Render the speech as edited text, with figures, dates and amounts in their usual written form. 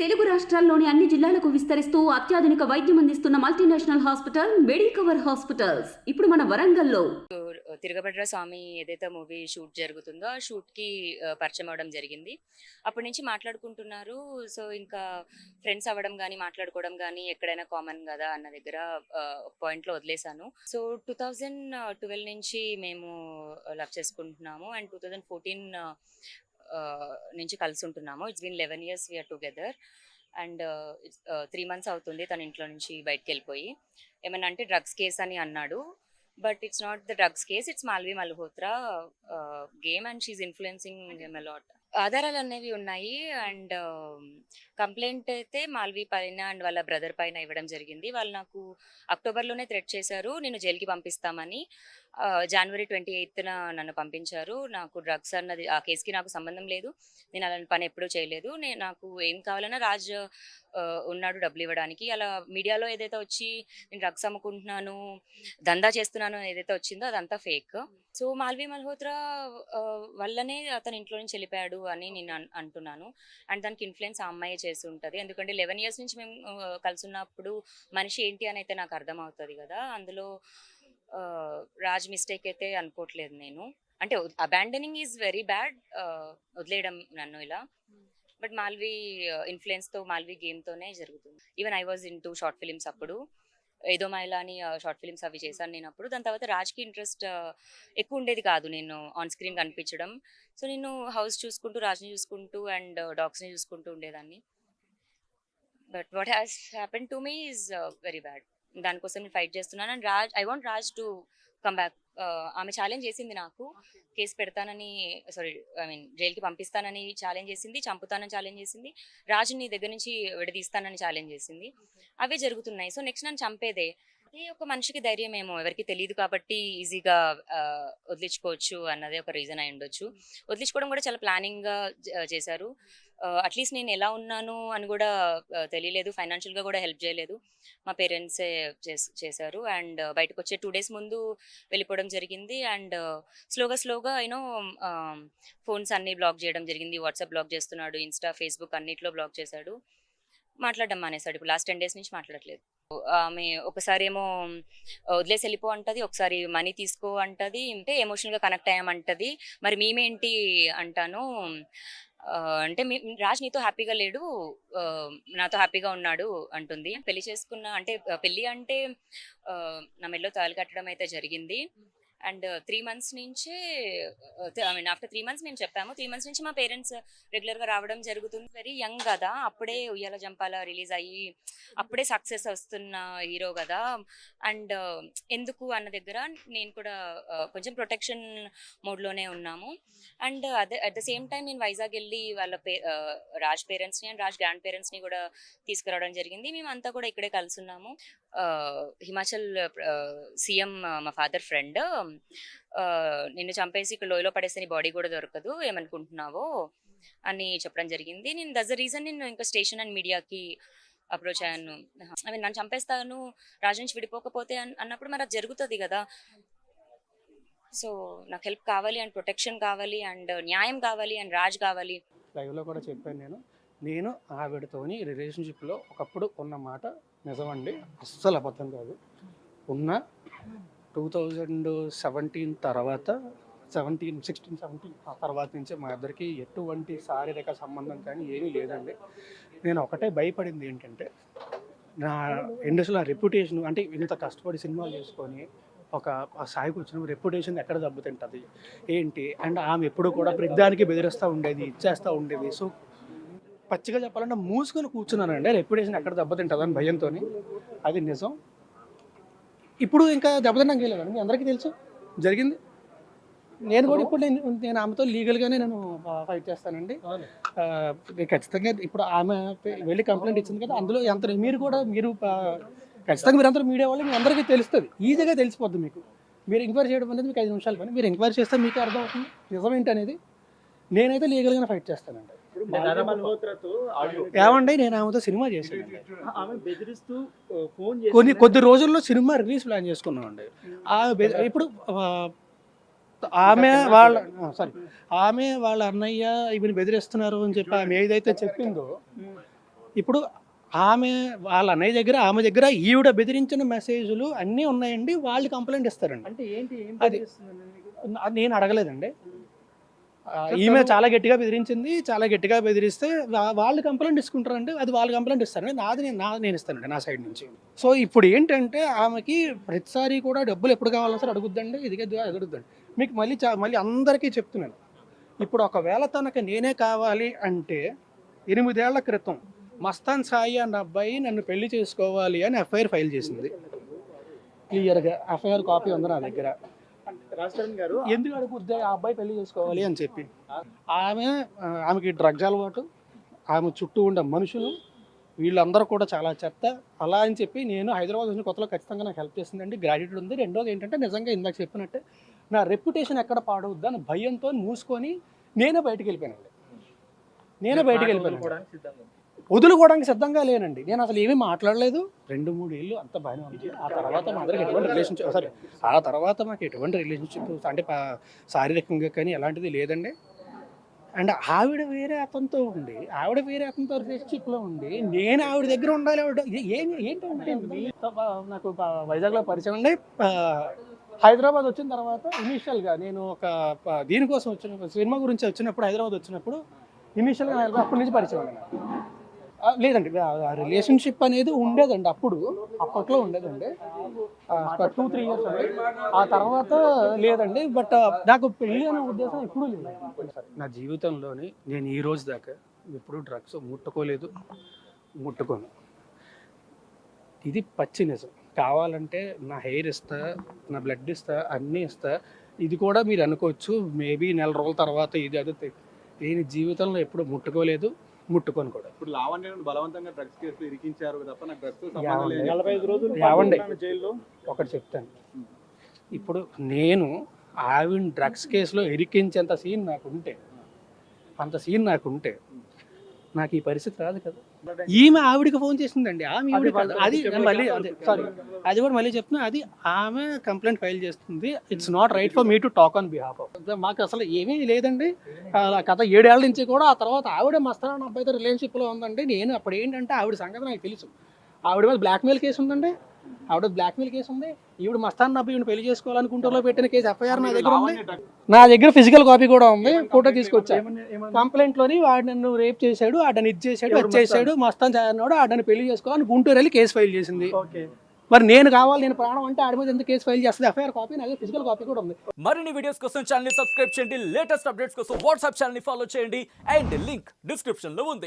తెలుగు రాష్ట్రాల్లోని అన్ని జిల్లాలకు విస్తరిస్తూ అత్యాధునిక వైద్యం అందిస్తున్న మల్టీనేషనల్ హాస్పిటల్ మెడికవర్ హాస్పిటల్స్ ఇప్పుడు మన వరంగల్లో. తిరగబడ్ర స్వామి ఏదైతే మూవీ షూట్ జరుగుతుందో ఆ షూట్కి పరిచయం అవ్వడం జరిగింది. అప్పటి నుంచి మాట్లాడుకుంటున్నారు. సో ఇంకా ఫ్రెండ్స్ అవ్వడం కానీ మాట్లాడుకోవడం కానీ ఎక్కడైనా కామన్ కదా అన్న దగ్గర ఒక పాయింట్లో వదిలేశాను. సో 2012 నుంచి మేము లవ్ చేసుకుంటున్నాము అండ్ 2014 నుంచి కలిసి ఉంటున్నాము. It's been 11 years we're together and 3 months అవుతుంది తన ఇంట్లో నుంచి బయటకు వెళ్ళిపోయి. ఏమన్నా అంటే డ్రగ్స్ కేస్ అని అన్నాడు. But it's not the drugs case, it's Malvi Malhotra game and she's influencing him a lot. ఆధారాలు అనేవి ఉన్నాయి అండ్ కంప్లైంట్ అయితే మాల్వి పైన అండ్ వాళ్ళ బ్రదర్ పైన ఇవ్వడం జరిగింది. వాళ్ళు నాకు అక్టోబర్లోనే థ్రెట్ చేశారు, నేను జైలుకి పంపిస్తామని. జనవరి 28న నన్ను పంపించారు. నాకు డ్రగ్స్ అన్నది ఆ కేసుకి నాకు సంబంధం లేదు, నేను అలాంటి పని ఎప్పుడూ చేయలేదు. నాకు ఏం కావాలన్నా రాజ్ ఉన్నాడు డబ్బులు ఇవ్వడానికి. అలా మీడియాలో ఏదైతే వచ్చి నేను డ్రగ్స్ అమ్ముకుంటున్నాను, దందా చేస్తున్నాను ఏదైతే వచ్చిందో అదంతా ఫేక్. సో మాల్వి మల్హోత్రా వల్లనే అతను ఇంట్లో నుంచి వెళ్ళిపోయాడు అని నేను అంటున్నాను. అండ్ దానికి ఇన్ఫ్లుయెన్స్ ఆ అమ్మాయి చేసి ఉంటుంది. ఎందుకంటే 11 years నుంచి మేము కలిసి ఉన్నప్పుడు మనిషి ఏంటి అని అయితే నాకు అర్థమవుతుంది కదా. అందులో రాజ్ మిస్టేక్ అయితే అనుకోవట్లేదు నేను. అంటే అబాండనింగ్ ఈజ్ వెరీ బ్యాడ్, వదిలేయడం నన్ను ఇలా. బట్ మాల్వి ఇన్ఫ్లుయెన్స్తో మాల్వి గేమ్తోనే జరుగుతుంది. Even I was in 2 short films అప్పుడు. ఏదో మైలా అని షార్ట్ ఫిల్మ్స్ అవి చేశాను నేను అప్పుడు. దాని తర్వాత రాజ్కి ఇంట్రెస్ట్ ఎక్కువ ఉండేది కాదు నేను ఆన్ స్క్రీన్ కనిపించడం. సో నేను హౌస్ చూసుకుంటూ, రాజ్ని చూసుకుంటూ అండ్ డాగ్స్ని చూసుకుంటూ ఉండేదాన్ని. But what has happen to me is very bad. దానికోసం నేను ఫైట్ చేస్తున్నాను and I want Raj to come back. ఆమె ఛాలెంజ్ చేసింది నాకు, కేసు పెడతానని, సారీ ఐ మీన్ జైలుకి పంపిస్తానని ఛాలెంజ్ చేసింది, చంపుతానని ఛాలెంజ్ చేసింది, రాజు నీ దగ్గర నుంచి విడదీస్తానని ఛాలెంజ్ చేసింది. అవే జరుగుతున్నాయి. సో నెక్స్ట్ నన్ను చంపేదే. అది ఒక మనిషికి ధైర్యం ఏమో ఎవరికి తెలియదు కాబట్టి ఈజీగా వదిలించుకోవచ్చు అన్నదే ఒక రీజన్ అయి ఉండొచ్చు. వదిలించుకోవడం కూడా చాలా ప్లానింగ్గా చేశారు. అట్లీస్ట్ నేను ఎలా ఉన్నాను అని కూడా తెలియలేదు, ఫైనాన్షియల్గా కూడా హెల్ప్ చేయలేదు, మా పేరెంట్సే చేశారు. అండ్ బయటకు వచ్చే 2 days ముందు వెళ్ళిపోవడం జరిగింది. అండ్ స్లోగా యూనో ఫోన్స్ అన్నీ బ్లాక్ చేయడం జరిగింది. వాట్సాప్ బ్లాక్ చేస్తున్నాడు, ఇన్స్టా, ఫేస్బుక్ అన్నిట్లో బ్లాక్ చేశాడు. మాట్లాడడం మానేశాడు. ఇప్పుడు లాస్ట్ 10 days నుంచి మాట్లాడట్లేదు. ఆమె ఒకసారి ఏమో వదిలేసి వెళ్ళిపో అంటది, ఒకసారి మనీ తీసుకో అంటది, అంటే ఎమోషనల్గా కనెక్ట్ అయ్యామంటది. మరి మేమేంటి అంటాను. అంటే రాజ్ నీతో హ్యాపీగా లేడు, నాతో హ్యాపీగా ఉన్నాడు అంటుంది. పెళ్లి చేసుకున్న అంటే పెళ్ళి అంటే నా మెడలో తాళి కట్టడం అయితే జరిగింది. అండ్ 3 months నుంచే ఐ మీన్ ఆఫ్టర్ 3 months మేము చెప్పాము. 3 months నుంచి మా పేరెంట్స్ రెగ్యులర్గా రావడం జరుగుతుంది. వెరీ యంగ్ కదా, అప్పుడే ఉయ్యాల జంపాల రిలీజ్ అయ్యి అప్పుడే సక్సెస్ వస్తున్న హీరో కదా. అండ్ ఎందుకు అన్న దగ్గర నేను కూడా కొంచెం ప్రొటెక్షన్ మోడ్లోనే ఉన్నాము. And at the same time నేను వైజాగ్ వెళ్ళి వాళ్ళ రాజ్ పేరెంట్స్ని అండ్ రాజ్ గ్రాండ్ పేరెంట్స్ని కూడా తీసుకురావడం జరిగింది. మేమంతా కూడా ఇక్కడే కలిసి ఉన్నాము. హిమాచల్ సీఎం మా ఫాదర్ ఫ్రెండ్, నిన్ను చంపేసి ఇక్కడ లోయలో పడేస్తే నీ బాడీ కూడా దొరకదు, ఏమనుకుంటున్నావో అని చెప్పడం జరిగింది. నేను దట్స్ ద రీజన్ నేను ఇంకా స్టేషన్ అండ్ మీడియాకి అప్రోచ్ అయ్యాను. ఐ మీన్ నన్ను చంపేస్తాను, రాజు నుంచి విడిపోకపోతే అన్నప్పుడు మరి అది జరుగుతుంది కదా. సో నాకు హెల్ప్ కావాలి అండ్ ప్రొటెక్షన్ కావాలి అండ్ న్యాయం కావాలి అండ్ రాజ్ కావాలి. లైవ్లో కూడా చెప్పాను నేను ఆవిడతోని రిలేషన్షిప్లో ఒకప్పుడు ఉన్న మాట నిజమండి, అస్సలు అబద్ధం కాదు. ఉన్న 2017 తర్వాత 16-17 ఆ తర్వాత నుంచి మా ఇద్దరికి ఎటువంటి శారీరక సంబంధం కానీ ఏమీ లేదండి. నేను ఒకటే భయపడింది ఏంటంటే నా ఇండస్ట్రీలో రెప్యుటేషన్, అంటే ఇంత కష్టపడి సినిమాలు చేసుకొని ఒక స్థాయికి వచ్చిన రెప్యుటేషన్ ఎక్కడ దెబ్బతింటుంది ఏంటి. అండ్ ఆమె ఎప్పుడు కూడా ప్రతిదానికి బెదిరిస్తూ ఉండేది, ఇచ్చేస్తూ ఉండేది. సో పచ్చిగా చెప్పాలంటే మూసుకొని కూర్చున్నానండి, రెప్యుటేషన్ ఎక్కడ దెబ్బతింటుందని భయంతో. అది నిజం. ఇప్పుడు ఇంకా దెబ్బతిన్నాక వెళ్ళాను, మీ అందరికీ తెలుసు జరిగింది. నేను కూడా ఇప్పుడు నేను ఆమెతో లీగల్గానే నేను ఫైట్ చేస్తానండి. ఖచ్చితంగా ఇప్పుడు ఆమె వెళ్ళి కంప్లైంట్ ఇచ్చింది కదా, అందులో ఎంత మీరు ఖచ్చితంగా మీరందరూ మీడియా వాళ్ళు మీ అందరికీ తెలుస్తుంది, ఈజీగా తెలిసిపోద్ది మీకు. మీరు ఎంక్వైరీ చేయడం అనేది మీకు 5 నిమిషాల పని. మీరు ఎంక్వైరీ చేస్తే మీకే అర్థమవుతుంది నిజం ఏంటనేది. నేనైతే లీగల్గానే ఫైట్ చేస్తానండి. ఏమండి నేను ఆమెతో సినిమా చేశాను, కొద్ది రోజుల్లో సినిమా రిలీజ్ ప్లాన్ చేసుకున్నామండి. ఇప్పుడు ఆమె వాళ్ళ అన్నయ్య ఇవన్నీ బెదిరిస్తున్నారు అని చెప్పి ఆమె ఏదైతే చెప్పిందో ఇప్పుడు వాళ్ళ అన్నయ్య దగ్గర ఆమె దగ్గర ఈవిడ బెదిరించిన మెసేజ్లు అన్నీ ఉన్నాయండి. వాళ్ళు కంప్లైంట్ ఇస్తారండి. అంటే ఏంటి ఏం అది- బెదిరిస్తుందండి మీకు? నేను అడగలేదండి. ఈమె చాలా గట్టిగా బెదిరించింది. చాలా గట్టిగా బెదిరిస్తే వాళ్ళు కంప్లైంట్ ఇచ్చుకుంటారండి. అది వాళ్ళు కంప్లైంట్ ఇస్తారండి. నేను ఇస్తానండి నా సైడ్ నుంచి. సో ఇప్పుడు ఏంటంటే ఆమెకి ప్రతిసారి కూడా డబ్బులు ఎప్పుడు కావాలన్నా సరే అడుగుద్దండి. అడుగుద్దండి. మీకు మళ్ళీ అందరికీ చెప్తున్నాను. ఇప్పుడు ఒకవేళ తనకు నేనే కావాలి అంటే 8 ఏళ్ల క్రితం మస్తాన్ సాయి అన్న అబ్బాయి నన్ను పెళ్లి చేసుకోవాలి అని ఎఫ్ఐఆర్ ఫైల్ చేసింది. క్లియర్గా ఎఫ్ఐఆర్ కాపీ ఉంది నా దగ్గర. రాజ్ తరుణ్ గారు ఎందుకు అడుగుద్ది ఆ అబ్బాయి పెళ్లి చేసుకోవాలి అని చెప్పి. ఆమెకి డ్రగ్స్ అలవాటు, ఆమె చుట్టూ ఉండే మనుషులు వీళ్ళందరూ కూడా చాలా చెత్త. అలా అని చెప్పి నేను హైదరాబాద్ వచ్చిన కొత్తలో ఖచ్చితంగా నాకు హెల్ప్ చేసిందండి. గ్రాడ్యుయేట్ ఉంది. రెండోది ఏంటంటే నిజంగా ఇందాక చెప్పినట్టే నా రెప్యుటేషన్ ఎక్కడ పాడవద్దు అని భయంతో మూసుకొని నేనే బయటికి వెళ్ళిపోయానండి. కూడా సిద్ధంగా ఉంది. వదులుకోవడానికి సిద్ధంగా లేనండి. నేను అసలు ఏమీ మాట్లాడలేదు. 2-3 ఏళ్ళు అంత బాగానే ఉంది. ఆ తర్వాత మా అందరికి ఎటువంటి రిలేషన్షిప్ అంటే శారీరకంగా కానీ ఎలాంటిది లేదండి. అండ్ ఆవిడ వేరే అతనితో రిలేషన్షిప్లో ఉండి నేను ఆవిడ దగ్గర ఉండాలి. ఏంటంటే నాకు వైజాగ్లో పరిచయం అండి. హైదరాబాద్ వచ్చిన తర్వాత ఇనీషియల్గా నేను ఒక దీనికోసం సినిమా గురించి వచ్చినప్పుడు హైదరాబాద్ వచ్చినప్పుడు ఇనీషియల్గా అప్పటి నుంచి పరిచయం అండి నాకు. లేదండి రిలేషన్షిప్ అనేది ఉండేదండి. అప్పట్లో ఉండేదండి. 2-3 ఇయర్స్ అండి. ఆ తర్వాత లేదండి. బట్ నాకు పెళ్ళి అనే ఉద్దేశం ఎప్పుడూ లేదు. నా జీవితంలోని నేను ఈ రోజు దాకా ఎప్పుడూ డ్రగ్స్ ముట్టుకోను. ఇది పచ్చి నిజం. కావాలంటే నా హెయిర్ ఇస్తా, నా బ్లడ్ ఇస్తా, అన్నీ ఇస్తా. ఇది కూడా మీరు అనుకోవచ్చు మేబీ 4 రోజుల తర్వాత ఇది అదే. నేను జీవితంలో ఎప్పుడు ముట్టుకోను కూడా. ఇప్పుడు లావణ్యను బలవంతంగా డ్రగ్స్ కేసులు ఇరికించారు తప్ప నాకు డ్రగ్స్ యావండి. 45 రోజులు యావండి. జైల్లో. ఒకటి చెప్తాను. ఇప్పుడు నేను ఆవిడ డ్రగ్స్ కేసులో ఇరికించేంత సీన్ నాకుంటే నాకు ఈ పరిస్థితి రాదు కదా. ఈమె ఆవిడికి ఫోన్ చేసిందండి. అది కూడా మళ్ళీ చెప్తున్నా. అది ఆమె కంప్లైంట్ ఫైల్ చేస్తుంది. It's not right for me to talk on behalf of. మాకు అసలు ఏమీ లేదండి. గత 7 ఏళ్ల నుంచి కూడా. ఆ తర్వాత ఆవిడ మస్తాన్ అబ్బాయితో రిలేషన్షిప్లో ఉందండి. నేను అప్పుడు ఏంటంటే ఆవిడ సంగతి నాకు తెలుసు. ఆవిడ మీద బ్లాక్మెయిల్ కేసు ఉందండి. ఈవిడ మస్తాన్ అబ్బాయి పెళ్లి చేసుకోవాలనుకుంటూ పెట్టిన కేసు ఎఫ్ఐఆర్ నా దగ్గర ఉంది. నా దగ్గర ఫిజికల్ కాపీ కూడా ఉంది. ఫోటో తీసుకొచ్చా. కంప్లైంట్ లోని వాడు నన్ను రేప్ చేశాడు, ఆడని ఇది చేశాడు, అది చేశాడు, మస్తాన్ అన్నాడు, ఆడని పెళ్లి చేసుకోవాలని గుంటూరు వెళ్ళి కేసు ఫైల్ చేసింది. మరి నేను ప్రాణం అంటే ఆడి మీద ఎందుకు కేసు ఫైల్ చేస్తుంది? ఎఫ్ఐఆర్ కాపీ నా దగ్గర ఫిజికల్ కాపీ కూడా ఉంది. మరిన్ని వీడియోస్ కోసం ఛానల్ ని సబ్స్క్రైబ్ చేయండి. లేటెస్ట్ అప్డేట్స్ కోసం వాట్సాప్ ఛానల్ ని ఫాలో చేయండి. అండ్ లింక్ డిస్క్రిప్షన్ లో ఉంది.